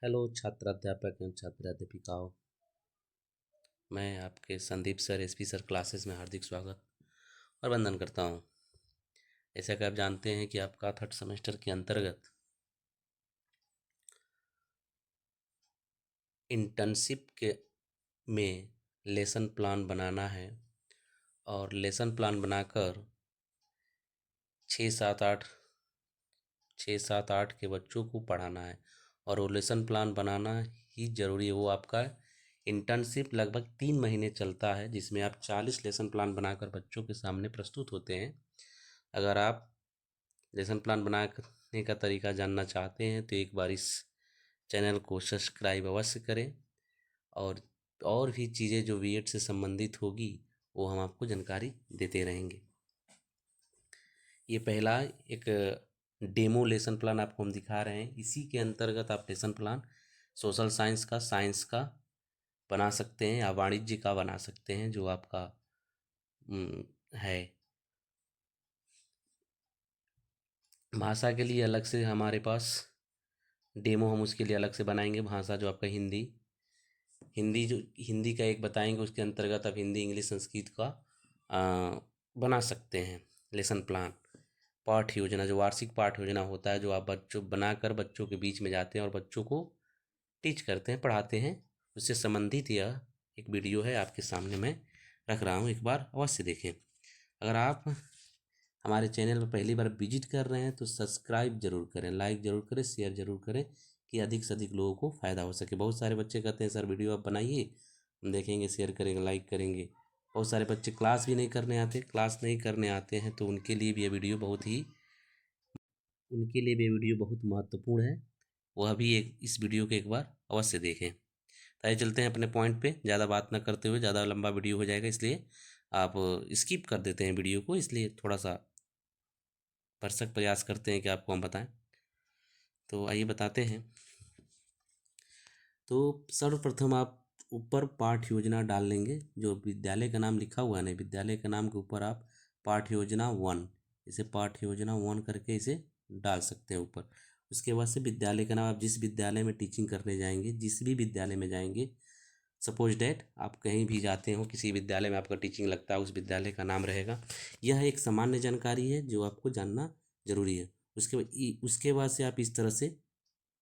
Hello छात्र अध्यापक एवं छात्र अध्यापिकाओं। मैं आपके Sandeep sir SP sir classes में हार्दिक स्वागत और वंदन करता हूं। जैसा कि आप जानते हैं कि आपका थर्ड सेमेस्टर के अंतर्गत इंटर्नशिप के में लेसन प्लान बनाना है और लेसन प्लान बनाकर 6 7 8 के बच्चों को पढ़ाना है और वो लेसन प्लान बनाना ही ज़रूरी है। वो आपका इंटर्नशिप लगभग 3 महीने चलता है, जिसमें आप 40 लेसन प्लान बनाकर बच्चों के सामने प्रस्तुत होते हैं। अगर आप लेसन प्लान बनाने का तरीका जानना चाहते हैं तो एक बार इस चैनल को सब्सक्राइब अवश्य करें और भी चीज़ें जो बीएड से संबंधित होगी वो हम आपको जानकारी देते रहेंगे। ये पहला एक डेमो लेसन प्लान आपको हम दिखा रहे हैं। इसी के अंतर्गत आप लेसन प्लान सोशल साइंस का, साइंस का बना सकते हैं या वाणिज्य का बना सकते हैं, जो आपका है। भाषा के लिए अलग से हमारे पास डेमो हम उसके लिए अलग से बनाएंगे। भाषा जो आपका हिंदी का एक बताएंगे, उसके अंतर्गत आप हिंदी, इंग्लिश, संस्कृत का बना सकते हैं लेसन प्लान। पाठ योजना जो वार्षिक पाठ योजना होता है, जो आप बच्चों बनाकर बच्चों के बीच में जाते हैं और बच्चों को टीच करते हैं, पढ़ाते हैं, उससे संबंधित यह एक वीडियो है आपके सामने मैं रख रहा हूँ। एक बार अवश्य देखें। अगर आप हमारे चैनल पर पहली बार विजिट कर रहे हैं तो सब्सक्राइब जरूर करें, लाइक जरूर करें, शेयर जरूर करें कि अधिक से अधिक लोगों को फ़ायदा हो सके। बहुत सारे बच्चे कहते हैं सर वीडियो आप बनाइए, हम देखेंगे, शेयर करेंगे, लाइक करेंगे। बहुत सारे बच्चे क्लास भी नहीं करने आते, क्लास नहीं करने आते हैं तो उनके लिए भी ये वीडियो बहुत महत्वपूर्ण है। वह भी इस वीडियो को एक बार अवश्य देखें। आइए चलते हैं अपने पॉइंट पे, ज़्यादा बात ना करते हुए, ज़्यादा लंबा वीडियो हो जाएगा, इसलिए आप स्किप कर देते हैं वीडियो को, इसलिए थोड़ा सा भरसक प्रयास करते हैं कि आपको हम बताएं। तो आइए बताते हैं। तो सर्वप्रथम आप ऊपर पाठ योजना डाल लेंगे। जो विद्यालय का नाम लिखा हुआ है ना, विद्यालय के नाम के ऊपर आप पाठ योजना 1, इसे पाठ योजना 1 करके इसे डाल सकते हैं ऊपर। उसके बाद से विद्यालय का नाम, आप जिस विद्यालय में टीचिंग करने जाएंगे, जिस भी विद्यालय में जाएंगे, सपोज डैट आप कहीं भी जाते हो, किसी विद्यालय में आपका टीचिंग लगता है, उस विद्यालय का नाम रहेगा। यह एक सामान्य जानकारी है जो आपको जानना जरूरी है। उसके बाद से आप इस तरह से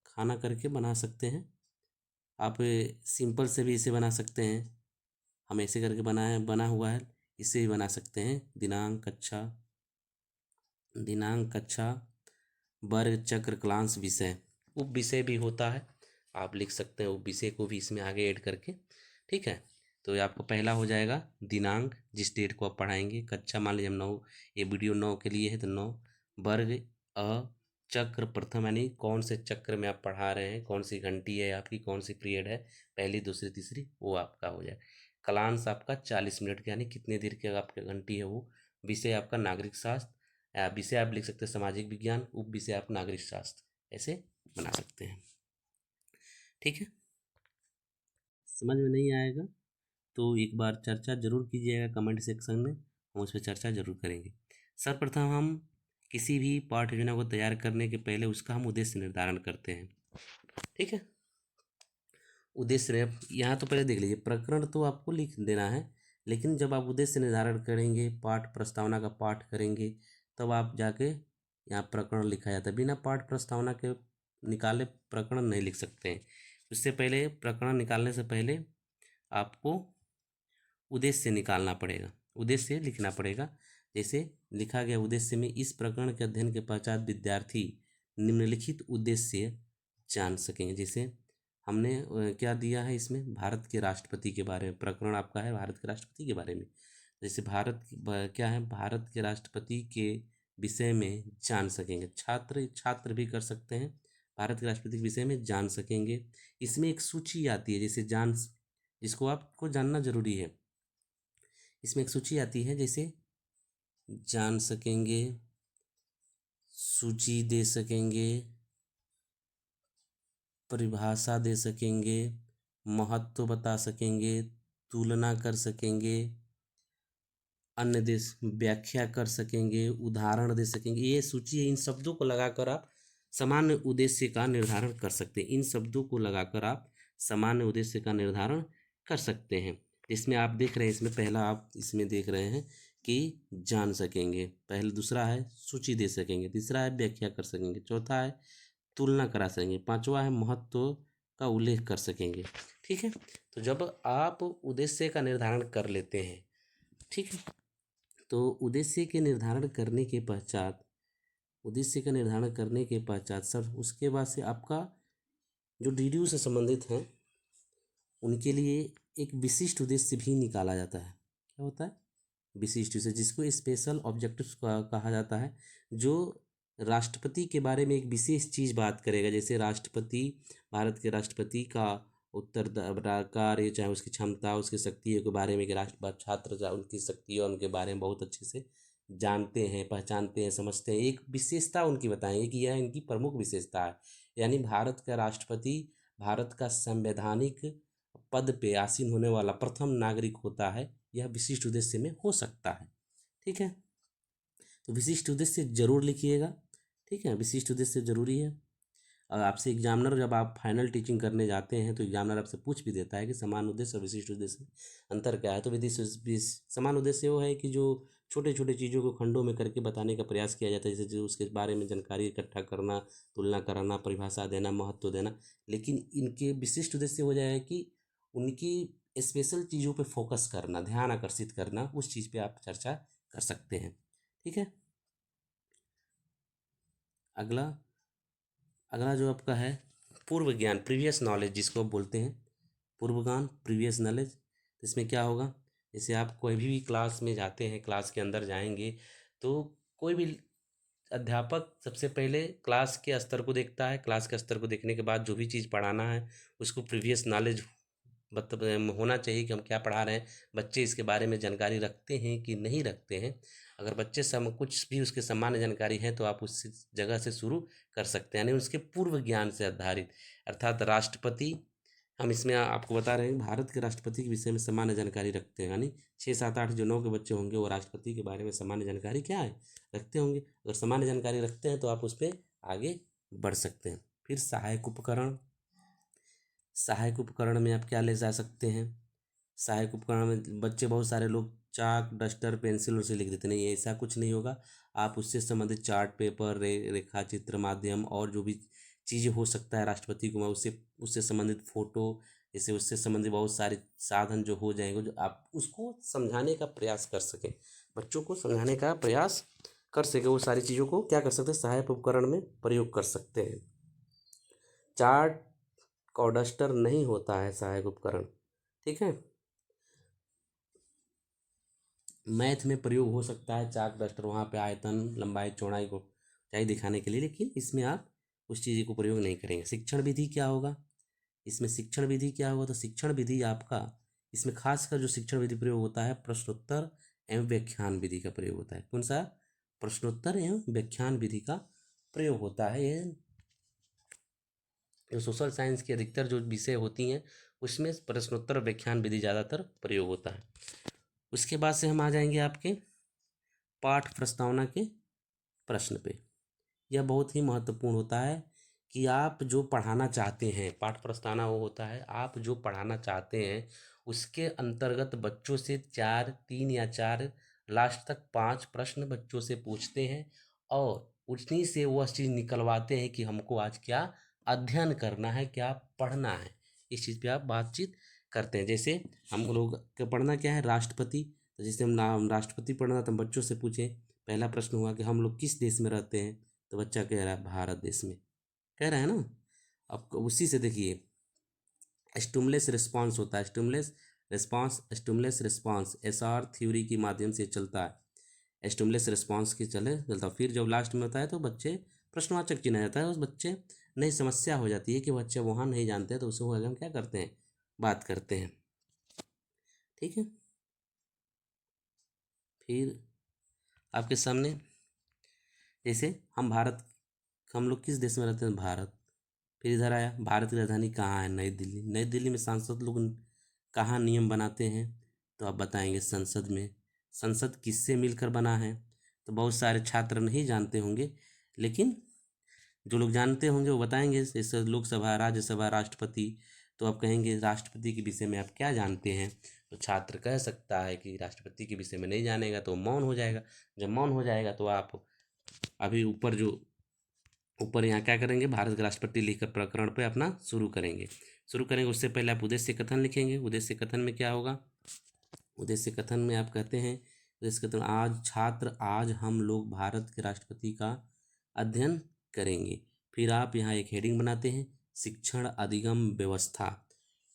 खाना करके बना सकते हैं। आप सिंपल से भी इसे बना सकते हैं, हम ऐसे करके बना हुआ है, इसे भी बना सकते हैं। दिनांक, कक्षा, वर्ग, चक्र, क्लांश, विषय, उप विषय भी होता है, आप लिख सकते हैं उप विषय को भी इसमें आगे ऐड करके। ठीक है, तो ये आपको पहला हो जाएगा दिनांक, जिस डेट को आप पढ़ाएंगे। कक्षा मान लीजिए हम 9, ये वीडियो 9 के लिए है तो 9। वर्ग, चक्र प्रथम, यानी कौन से चक्र में आप पढ़ा रहे हैं, कौन सी घंटी है आपकी, कौन सी पीरियड है, पहली, दूसरी, तीसरी, वो आपका हो जाए। क्लांश आपका 40 मिनट का, यानी कितने देर की आपकी घंटी है वो। विषय आपका नागरिक शास्त्र, विषय आप लिख सकते हैं सामाजिक विज्ञान, उप विषय आप नागरिक शास्त्र, ऐसे बना सकते हैं। ठीक है, समझ में नहीं आएगा तो एक बार चर्चा जरूर कीजिएगा कमेंट सेक्शन में, हम उस पर चर्चा जरूर करेंगे। सर्वप्रथम हम किसी भी पाठ योजना को तैयार करने के पहले उसका हम उद्देश्य निर्धारण करते हैं। ठीक है, उद्देश्य यहाँ तो पहले देख लीजिए, प्रकरण तो आपको लिख देना है, लेकिन जब आप उद्देश्य निर्धारण करेंगे, पाठ प्रस्तावना का पाठ करेंगे, तब आप जाके यहाँ प्रकरण लिखा जाता है। बिना पाठ प्रस्तावना के निकाले प्रकरण नहीं लिख सकते हैं। उससे पहले, प्रकरण निकालने से पहले आपको उद्देश्य निकालना पड़ेगा, उद्देश्य लिखना पड़ेगा। जैसे लिखा गया उद्देश्य में, इस प्रकरण के अध्ययन के पश्चात विद्यार्थी निम्नलिखित उद्देश्य जान सकेंगे। जैसे हमने क्या दिया है इसमें, भारत के राष्ट्रपति के बारे में, प्रकरण आपका है भारत के राष्ट्रपति के बारे में। जैसे क्या है, भारत के राष्ट्रपति के विषय में जान सकेंगे। छात्र भी कर सकते हैं, भारत के राष्ट्रपति के विषय में जान सकेंगे। इसमें एक सूची आती है, जैसे जिसको आपको जानना जरूरी है। इसमें एक सूची आती है, जैसे जान सकेंगे, सूची दे सकेंगे, परिभाषा दे सकेंगे, महत्व बता सकेंगे, तुलना कर सकेंगे, अन्य देश व्याख्या कर सकेंगे, उदाहरण दे सकेंगे। ये सूची है, इन शब्दों को लगाकर आप सामान्य उद्देश्य का निर्धारण कर सकते हैं। इन शब्दों को लगाकर आप सामान्य उद्देश्य का निर्धारण कर सकते हैं। इसमें आप देख रहे हैं, इसमें पहला आप इसमें देख रहे हैं कि जान सकेंगे, पहले दूसरा है सूची दे सकेंगे, तीसरा है व्याख्या कर सकेंगे, चौथा है तुलना करा सकेंगे, पांचवा है महत्व का उल्लेख कर सकेंगे। ठीक है, तो जब आप उद्देश्य का निर्धारण कर लेते हैं, ठीक है, तो उद्देश्य के निर्धारण करने के पश्चात सर उसके बाद से आपका जो डीडीयू से संबंधित हैं उनके लिए एक विशिष्ट उद्देश्य भी निकाला जाता है। क्या होता है? विशिष्ट उद्देश्य, जिसको स्पेशल ऑब्जेक्टिव्स कहा जाता है, जो राष्ट्रपति के बारे में एक विशेष चीज़ बात करेगा। जैसे राष्ट्रपति, भारत के राष्ट्रपति का कार्य, चाहे उसकी क्षमता, उसकी शक्तियों के बारे में, कि राष्ट्र छात्र उनकी शक्तियों उनके बारे में बहुत अच्छे से जानते हैं, पहचानते हैं, समझते हैं। एक विशेषता उनकी बताएंगे कि यह इनकी प्रमुख विशेषता है। यानी भारत का राष्ट्रपति भारत का संवैधानिक पद पे आसीन होने वाला प्रथम नागरिक होता है। यह विशिष्ट उद्देश्य में हो सकता है। ठीक है, तो विशिष्ट उद्देश्य जरूर लिखिएगा। ठीक है, विशिष्ट उद्देश्य जरूरी है। और आपसे एग्जामिनर, जब आप फाइनल टीचिंग करने जाते हैं तो एग्जामिनर आपसे पूछ भी देता है कि समान उद्देश्य और विशिष्ट उद्देश्य में अंतर क्या है। तो समान उद्देश्य वो है कि जो छोटे छोटे चीज़ों को खंडों में करके बताने का प्रयास किया जाता है, जैसे जो उसके बारे में जानकारी इकट्ठा करना, तुलना कराना, परिभाषा देना, महत्व देना। लेकिन इनके विशिष्ट उद्देश्य हो जाए कि उनकी स्पेशल चीज़ों पे फोकस करना, ध्यान आकर्षित करना, उस चीज़ पे आप चर्चा कर सकते हैं। ठीक है, अगला जो आपका है पूर्व ज्ञान, प्रीवियस नॉलेज, जिसको आप बोलते हैं पूर्व ज्ञान, प्रीवियस नॉलेज। इसमें क्या होगा, जैसे आप कोई भी क्लास में जाते हैं, क्लास के अंदर जाएंगे तो कोई भी अध्यापक सबसे पहले क्लास के स्तर को देखता है। क्लास के स्तर को देखने के बाद जो भी चीज़ पढ़ाना है उसको प्रीवियस नॉलेज मतलब होना चाहिए कि हम क्या पढ़ा रहे हैं, बच्चे इसके बारे में जानकारी रखते हैं कि नहीं रखते हैं। अगर बच्चे कुछ भी उसके सामान्य जानकारी है तो आप उस जगह से शुरू कर सकते हैं, यानी उसके पूर्व ज्ञान से आधारित। अर्थात राष्ट्रपति, हम इसमें आपको बता रहे हैं भारत के राष्ट्रपति के विषय में सामान्य जानकारी रखते हैं, यानी 6, 7, 8 जो 9 के बच्चे होंगे वो राष्ट्रपति के बारे में सामान्य जानकारी क्या है, रखते होंगे। अगर सामान्य जानकारी रखते हैं तो आप उस पर आगे बढ़ सकते हैं। फिर सहायक उपकरण, सहायक उपकरण में आप क्या ले जा सकते हैं। सहायक उपकरण में बच्चे बहुत सारे लोग चाक, डस्टर, पेंसिल से लिख देते, नहीं ऐसा कुछ नहीं होगा। आप उससे संबंधित चार्ट पेपर, रेखा चित्र माध्यम और जो भी चीज़ें हो सकता है राष्ट्रपति को, मैं उससे उससे संबंधित फोटो, जैसे उससे संबंधित बहुत सारे साधन जो हो जाएंगे, जो आप उसको समझाने का प्रयास कर सकें, बच्चों को समझाने का प्रयास कर सके, वो सारी चीज़ों को क्या कर सकते हैं, सहायक उपकरण में प्रयोग कर सकते हैं। चार्ट और डस्टर नहीं होता है सहायक उपकरण। ठीक है, मैथ में प्रयोग हो सकता है चाक डस्टर, वहाँ पे आयतन, लंबाई, चौड़ाई को ऊंचाई दिखाने के लिए, लेकिन इसमें आप उस चीज़ को प्रयोग नहीं करेंगे। शिक्षण विधि क्या होगा, इसमें शिक्षण विधि क्या होगा, तो शिक्षण विधि आपका इसमें खासकर जो शिक्षण विधि प्रयोग होता है प्रश्नोत्तर एवं व्याख्यान विधि का प्रयोग होता है। कौन सा? प्रश्नोत्तर एवं व्याख्यान विधि का प्रयोग होता है। ये जो सोशल साइंस की अधिकतर जो विषय होती हैं उसमें प्रश्नोत्तर व्याख्यान विधि ज़्यादातर प्रयोग होता है। उसके बाद से हम आ जाएंगे आपके पाठ प्रस्तावना के प्रश्न पे। यह बहुत ही महत्वपूर्ण होता है कि आप जो पढ़ाना चाहते हैं, पाठ प्रस्तावना वो होता है आप जो पढ़ाना चाहते हैं उसके अंतर्गत बच्चों से 4, 3 या 4, लास्ट तक 5 प्रश्न बच्चों से पूछते हैं और उन्हीं से वह चीज़ निकलवाते हैं कि हमको आज क्या अध्ययन करना है, क्या पढ़ना है। इस चीज़ पे आप बातचीत करते हैं। जैसे हम लोग का पढ़ना क्या है, राष्ट्रपति, तो जैसे हम नाम राष्ट्रपति पढ़ना तो हम बच्चों से पूछें, पहला प्रश्न हुआ कि हम लोग किस देश में रहते हैं, तो बच्चा कह रहा है भारत देश में, कह रहा है ना। अब उसी से देखिए स्टिमुलस रिस्पांस होता है, स्टिमुलस रिस्पांस एसआर थ्योरी के माध्यम से चलता है। स्टिमुलस रिस्पांस के चलता, फिर जब लास्ट में होता है तो बच्चे प्रश्नवाचक चिन्ह आ जाता है, उस बच्चे नहीं समस्या हो जाती है कि बच्चे वहाँ नहीं जानते तो उसे हम क्या करते हैं, बात करते हैं। ठीक है, फिर आपके सामने जैसे हम लोग किस देश में रहते हैं, भारत। फिर इधर आया भारत की राजधानी कहाँ है, नई दिल्ली। नई दिल्ली में सांसद लोग कहाँ नियम बनाते हैं, तो आप बताएंगे संसद में। संसद किससे मिलकर बना है, तो बहुत सारे छात्र नहीं जानते होंगे, लेकिन जो लोग जानते होंगे वो बताएंगे, जैसे लोकसभा, राज्यसभा, राष्ट्रपति। तो आप कहेंगे राष्ट्रपति के विषय में आप क्या जानते हैं, तो छात्र कह सकता है कि राष्ट्रपति के विषय में नहीं जानेगा तो मौन हो जाएगा। जब मौन हो जाएगा तो आप अभी ऊपर यहाँ क्या करेंगे, भारत के राष्ट्रपति लिखकर प्रकरण पे अपना शुरू करेंगे। उससे पहले आप उद्देश्य कथन लिखेंगे। उद्देश्य कथन में क्या होगा, उद्देश्य कथन में आप कहते हैं, उद्देश्य कथन, आज हम लोग भारत के राष्ट्रपति का अध्ययन करेंगे। फिर आप यहाँ एक हेडिंग बनाते हैं, शिक्षण अधिगम व्यवस्था,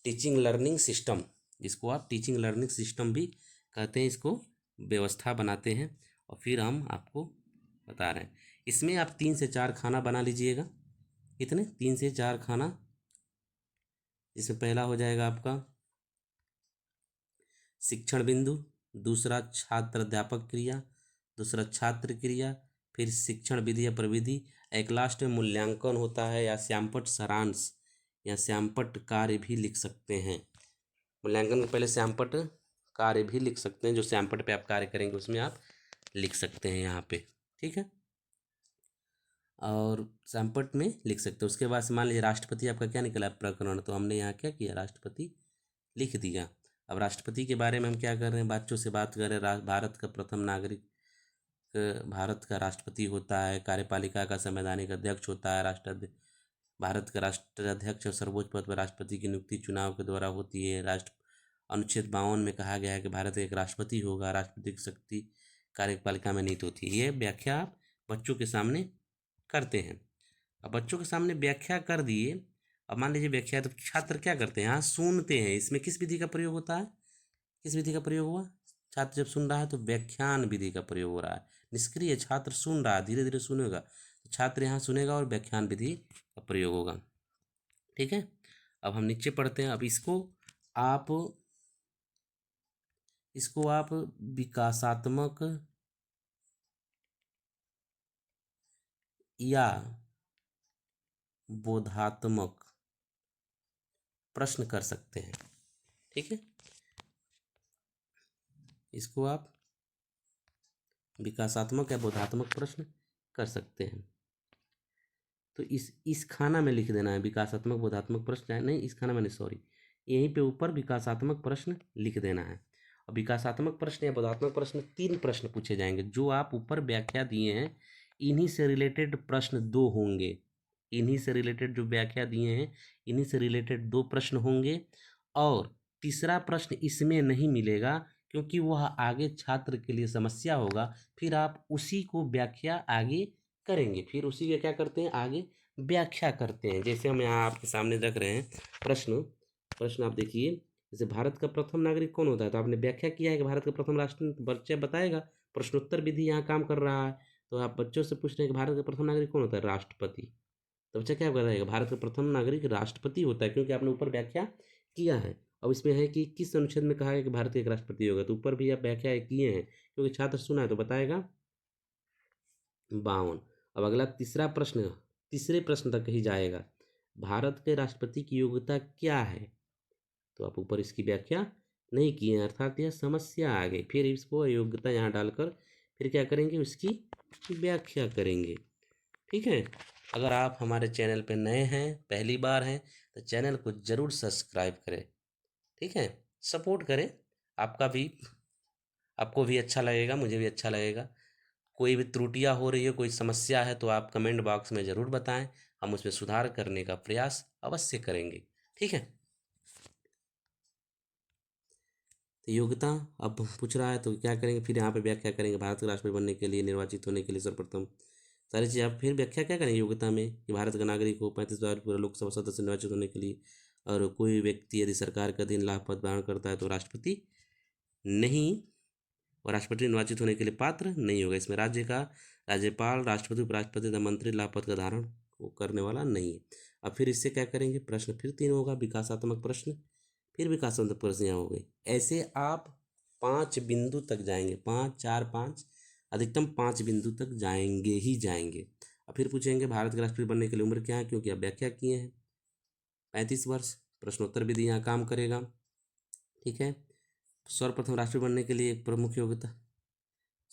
टीचिंग लर्निंग सिस्टम, जिसको आप टीचिंग लर्निंग सिस्टम भी कहते हैं, इसको व्यवस्था बनाते हैं। और फिर हम आपको बता रहे हैं, इसमें आप 3 से 4 खाना बना लीजिएगा। कितने? 3 से 4 खाना। इसमें पहला हो जाएगा आपका शिक्षण बिंदु, दूसरा छात्र अध्यापक क्रिया, दूसरा छात्र क्रिया, फिर शिक्षण विधि या प्रविधि, एक लास्ट में मूल्यांकन होता है या श्यामपट्ट सारांश या श्यामपट्ट कार्य भी लिख सकते हैं। मूल्यांकन के पहले श्यामपट्ट कार्य भी लिख सकते हैं, जो श्यामपट्ट पे आप कार्य करेंगे उसमें आप लिख सकते हैं यहाँ पे, ठीक है। और श्यामपट्ट में लिख सकते हैं। उसके बाद मान लीजिए राष्ट्रपति आपका क्या निकला प्रकरण, तो हमने यहाँ क्या किया, राष्ट्रपति लिख दिया। अब राष्ट्रपति के बारे में हम क्या कर रहे हैं, बच्चों से बात कर रहे हैं। भारत का प्रथम नागरिक भारत का राष्ट्रपति होता है, कार्यपालिका का संवैधानिक अध्यक्ष होता है, भारत का राष्ट्राध्यक्ष और सर्वोच्च पद पर राष्ट्रपति की नियुक्ति चुनाव के द्वारा होती है। अनुच्छेद 52 में कहा गया है कि भारत एक राष्ट्रपति होगा, राष्ट्रपति की शक्ति कार्यपालिका में निहित होती है। ये व्याख्या आप बच्चों के सामने करते हैं। अब बच्चों के सामने व्याख्या कर दिए, अब मान लीजिए व्याख्या, तो छात्र क्या करते हैं, यहाँ सुनते हैं। इसमें किस विधि का प्रयोग होता है, किस विधि का प्रयोग हुआ, छात्र जब सुन रहा है तो व्याख्यान विधि का प्रयोग हो रहा है। निष्क्रिय छात्र सुन रहा है, धीरे धीरे सुनेगा, तो छात्र यहाँ सुनेगा और व्याख्यान विधि का प्रयोग होगा, ठीक है। अब हम नीचे पढ़ते हैं। अब इसको आप विकासात्मक या बोधात्मक प्रश्न कर सकते हैं, ठीक है। इसको आप विकासात्मक या बोधात्मक प्रश्न कर सकते हैं। तो इस खाना में लिख देना है विकासात्मक बोधात्मक प्रश्न, नहीं इस खाना में नहीं, सॉरी, यहीं पे ऊपर विकासात्मक प्रश्न लिख देना है। और विकासात्मक प्रश्न या बोधात्मक प्रश्न 3 प्रश्न पूछे जाएंगे। जो आप ऊपर व्याख्या दिए हैं इन्हीं से रिलेटेड प्रश्न 2 होंगे। इन्हीं से रिलेटेड जो व्याख्या दिए हैं इन्हीं से रिलेटेड 2 प्रश्न होंगे। और तीसरा प्रश्न इसमें नहीं मिलेगा क्योंकि वह आगे छात्र के लिए समस्या होगा। फिर आप उसी को व्याख्या आगे करेंगे, फिर उसी का क्या करते हैं, आगे व्याख्या करते हैं। जैसे हम यहाँ आपके सामने रख रहे हैं प्रश्न आप देखिए, जैसे भारत का प्रथम नागरिक कौन होता है, तो आपने व्याख्या किया है कि भारत का प्रथम राष्ट्र, बच्चा बताएगा। प्रश्नोत्तर विधि यहाँ काम कर रहा है, तो आप बच्चों से पूछ रहे हैं कि भारत का प्रथम नागरिक कौन होता है, राष्ट्रपति। तो बच्चा क्या बताएगा, भारत का प्रथम नागरिक राष्ट्रपति होता है, क्योंकि आपने ऊपर व्याख्या किया है। अब इसमें है कि किस अनुच्छेद में कहा है कि भारत एक राष्ट्रपति होगा, तो ऊपर भी आप व्याख्या किए हैं, क्योंकि छात्र सुना है तो बताएगा 52। अब अगला तीसरे प्रश्न तक ही जाएगा, भारत के राष्ट्रपति की योग्यता क्या है, तो आप ऊपर इसकी व्याख्या नहीं किए, अर्थात यह समस्या आ गई। फिर इसको योग्यता यहाँ डालकर फिर क्या करेंगे, उसकी व्याख्या करेंगे, ठीक है। अगर आप हमारे चैनल पर नए हैं, पहली बार हैं, तो चैनल को ज़रूर सब्सक्राइब करें, ठीक है, सपोर्ट करें। आपको भी अच्छा लगेगा, मुझे भी अच्छा लगेगा। कोई भी त्रुटियां हो रही है, कोई समस्या है, तो आप कमेंट बॉक्स में ज़रूर बताएं, हम उसमें सुधार करने का प्रयास अवश्य करेंगे, ठीक है। तो योग्यता अब पूछ रहा है तो क्या करेंगे, फिर यहाँ पे व्याख्या करेंगे। भारत के राष्ट्रपति बनने के लिए, निर्वाचित होने के लिए सर्वप्रथम सारी चीज़ आप फिर व्याख्या क्या करेंगे योग्यता में, कि भारत का नागरिक हो, 35 बार पूरा लोकसभा सदस्य निर्वाचित होने के लिए, और कोई व्यक्ति यदि सरकार का अधीन लाभ पद धारण करता है तो राष्ट्रपति नहीं, और राष्ट्रपति निर्वाचित होने के लिए पात्र नहीं होगा। इसमें राज्य का राज्यपाल, राष्ट्रपति, उपराष्ट्रपति तथा मंत्री लाभ पद का धारण करने वाला नहीं है। अब फिर इससे क्या करेंगे, प्रश्न फिर 3 होगा, विकासात्मक प्रश्न, फिर विकासात्मक प्रश्न यहाँ हो गए। ऐसे आप 5 बिंदु तक जाएंगे, 5, 4, 5, अधिकतम 5 बिंदु तक जाएंगे ही जाएंगे। अब फिर पूछेंगे भारत के राष्ट्रपति बनने के लिए उम्र क्या है, क्योंकि आप व्याख्या किए हैं 35 वर्ष। प्रश्नोत्तर विधि यहाँ काम करेगा, ठीक है। सर्वप्रथम राष्ट्रपति बनने के लिए एक प्रमुख योग्यता,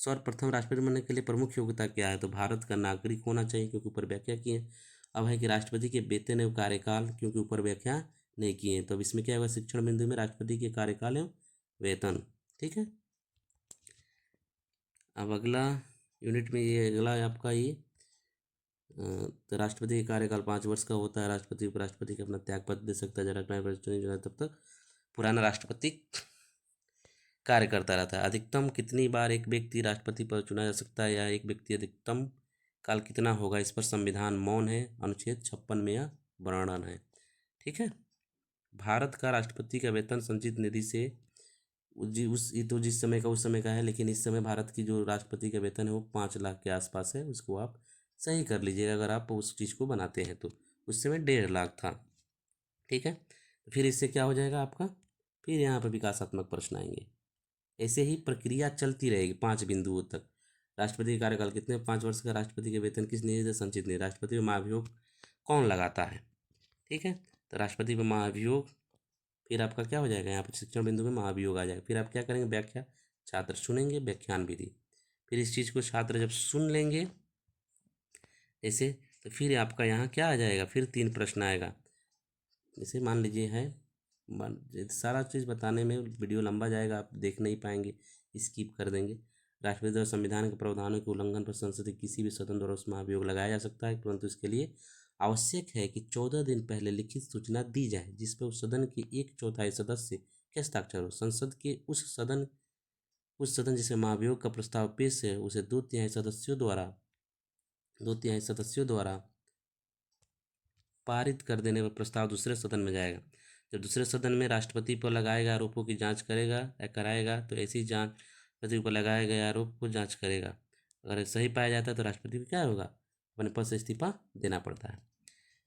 सर्वप्रथम राष्ट्रपति बनने के लिए प्रमुख योग्यता क्या है? तो भारत का नागरिक होना चाहिए, क्योंकि ऊपर व्याख्या की है। अब है कि राष्ट्रपति के वेतन एवं कार्यकाल, क्योंकि ऊपर व्याख्या नहीं किए हैं। तो अब इसमें क्या होगा? शिक्षण बिंदु में राष्ट्रपति के कार्यकाल एवं वेतन। ठीक है। अब अगला यूनिट में ये अगला है आपका ये तो राष्ट्रपति का कार्यकाल 5 वर्ष का होता है। राष्ट्रपति उपराष्ट्रपति को अपना त्यागपत्र दे सकता है जब तक नहीं जाता तब तक पुराना राष्ट्रपति कार्य करता रहता है। अधिकतम कितनी बार एक व्यक्ति राष्ट्रपति पर चुना जा सकता है, या एक व्यक्ति अधिकतम काल कितना होगा, इस पर संविधान मौन है। अनुच्छेद 56 में यह वर्णन है। ठीक है। भारत का राष्ट्रपति का वेतन संचित निधि से तो जिस समय का उस समय का है, लेकिन इस समय भारत की जो राष्ट्रपति का वेतन है वो 5 लाख के आसपास है। उसको आप सही कर लीजिएगा अगर आप उस चीज़ को बनाते हैं तो। उस समय 1.5 लाख था। ठीक है। तो फिर इससे क्या हो जाएगा आपका? फिर यहाँ पर विकासात्मक प्रश्न आएंगे। ऐसे ही प्रक्रिया चलती रहेगी 5 बिंदुओं तक। राष्ट्रपति का कार्यकाल कितने? 5 वर्ष का। राष्ट्रपति के वेतन किस निधि से संचित नहीं? राष्ट्रपति पर महाभियोग कौन लगाता है? ठीक है। तो राष्ट्रपति पर महाभियोग, फिर आपका क्या हो जाएगा? यहाँ पर शिक्षण बिंदु में महाभियोग आ जाएगा। फिर आप क्या करेंगे? व्याख्या। छात्र सुनेंगे व्याख्यान विधि। फिर इस चीज़ को छात्र जब सुन लेंगे ऐसे, तो फिर आपका यहाँ क्या आ जाएगा? फिर 3 प्रश्न आएगा। जैसे मान लीजिए है, सारा चीज़ बताने में वीडियो लंबा जाएगा, आप देख नहीं पाएंगे, स्किप कर देंगे। राष्ट्रपति द्वारा संविधान के प्रावधानों के उल्लंघन पर संसद के किसी भी सदन द्वारा उसमें अभियोग लगाया जा सकता है, परंतु इसके लिए आवश्यक है कि 14 दिन पहले लिखित सूचना दी जाए, जिस पर उस सदन के 1/4 सदस्य के हस्ताक्षर हो। संसद के उस सदन जिसमें महाभियोग का प्रस्ताव पेश है, उसे 2/3 सदस्यों द्वारा पारित कर देने पर प्रस्ताव दूसरे सदन में जाएगा। जब दूसरे सदन में राष्ट्रपति पर लगाए गए आरोपों की जांच करेगा या कराएगा, तो ऐसी जांच राष्ट्रपति पर लगाए गए आरोप को जांच करेगा। अगर सही पाया जाता है तो राष्ट्रपति को क्या होगा? अपने पद से इस्तीफा देना पड़ता है।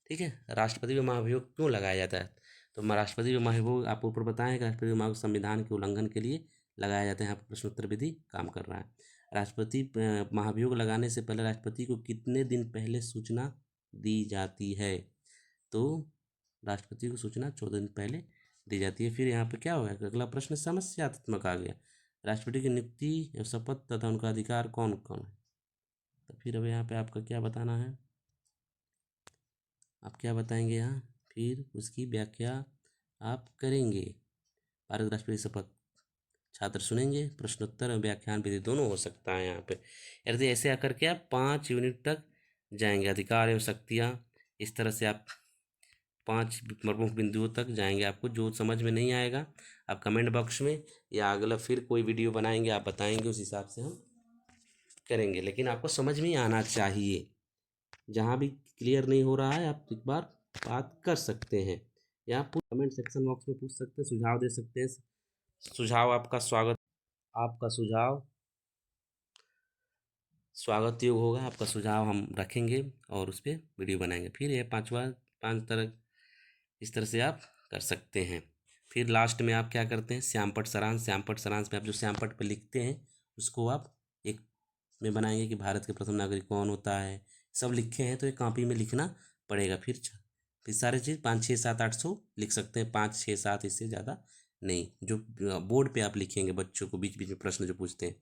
ठीक है। राष्ट्रपति पर महाभियोग क्यों लगाया जाता है? तो राष्ट्रपति पर महाभियोग आपको ऊपर बताएं कि राष्ट्रपति महाभियोग संविधान के उल्लंघन के लिए लगाया जाता है। यहाँ पर प्रश्नोत्तर विधि काम कर रहा है। राष्ट्रपति महाभियोग लगाने से पहले राष्ट्रपति को कितने दिन पहले सूचना दी जाती है? तो राष्ट्रपति को सूचना 14 दिन पहले दी जाती है। फिर यहाँ पे क्या होगा? अगला प्रश्न समस्यात्मक आ गया। राष्ट्रपति की नियुक्ति, शपथ तथा उनका अधिकार कौन कौन है? तो फिर अब यहाँ पे आपका क्या बताना है? आप क्या बताएंगे यहाँ? फिर उसकी व्याख्या आप करेंगे। भारत राष्ट्रपति शपथ, छात्र सुनेंगे, प्रश्नोत्तर और व्याख्यान विधि दोनों हो सकता है यहाँ पे। यदि ऐसे आकर के आप 5 यूनिट तक जाएंगे, अधिकार एवं शक्तियाँ, इस तरह से आप 5 प्रमुख बिंदुओं तक जाएंगे। आपको जो समझ में नहीं आएगा आप कमेंट बॉक्स में या अगला फिर कोई वीडियो बनाएंगे आप बताएंगे, उस हिसाब से हम करेंगे। लेकिन आपको समझ में आना चाहिए। जहाँ भी क्लियर नहीं हो रहा है आप एक बार बात कर सकते हैं, या आप कमेंट सेक्शन बॉक्स में पूछ सकते हैं, सुझाव दे सकते हैं। सुझाव आपका स्वागत योग होगा। आपका सुझाव हम रखेंगे और उस पर वीडियो बनाएंगे। फिर ये 5 तरह इस तरह से आप कर सकते हैं। फिर लास्ट में आप क्या करते हैं? श्यामपट्ट सारांश में आप जो श्यामपट्ट पे लिखते हैं उसको आप एक में बनाएंगे कि भारत के प्रथम नागरिक कौन होता है। सब लिखे हैं तो एक कॉपी में लिखना पड़ेगा। फिर सारे चीज़ 5, 6, 7, 800 लिख सकते हैं। 5, 6, 7 इससे ज़्यादा नहीं। जो बोर्ड पे आप लिखेंगे बच्चों को बीच बीच में प्रश्न जो पूछते हैं,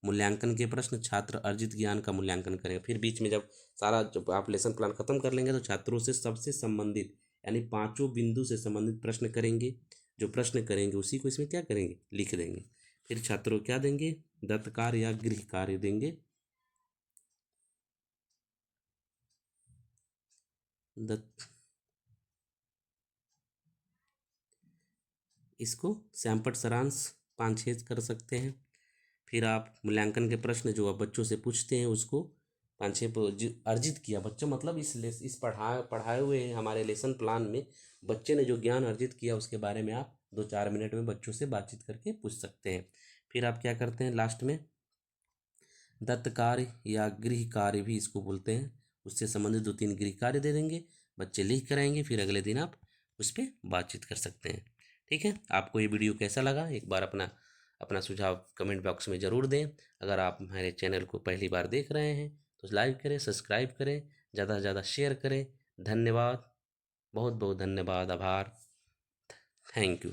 मूल्यांकन के प्रश्न, छात्र अर्जित ज्ञान का मूल्यांकन करेंगे। फिर बीच में जब सारा जब आप लेसन प्लान खत्म कर लेंगे तो छात्रों से सबसे संबंधित यानी 5 बिंदु से संबंधित प्रश्न करेंगे। जो प्रश्न करेंगे उसी को इसमें क्या करेंगे? लिख देंगे। फिर छात्रों क्या देंगे? दत्त कार्य या गृह कार्य देंगे। इसको श्यामपट्ट सारांश 5-6 कर सकते हैं। फिर आप मूल्यांकन के प्रश्न जो आप बच्चों से पूछते हैं उसको 5-6 अर्जित किया बच्चा, मतलब इस पढ़ाए हुए हमारे लेसन प्लान में बच्चे ने जो ज्ञान अर्जित किया उसके बारे में आप 2-4 मिनट में बच्चों से बातचीत करके पूछ सकते हैं। फिर आप क्या करते हैं? लास्ट में दत्त कार्य या गृह कार्य भी इसको बोलते हैं, उससे संबंधित 2-3 गृह कार्य दे देंगे, बच्चे लिख कराएंगे। फिर अगले दिन आप उस पर बातचीत कर सकते हैं। ठीक है। आपको ये वीडियो कैसा लगा एक बार अपना सुझाव कमेंट बॉक्स में ज़रूर दें। अगर आप हमारे चैनल को पहली बार देख रहे हैं तो लाइक करें, सब्सक्राइब करें, ज़्यादा से ज़्यादा शेयर करें। धन्यवाद, बहुत बहुत धन्यवाद, आभार, थैंक यू।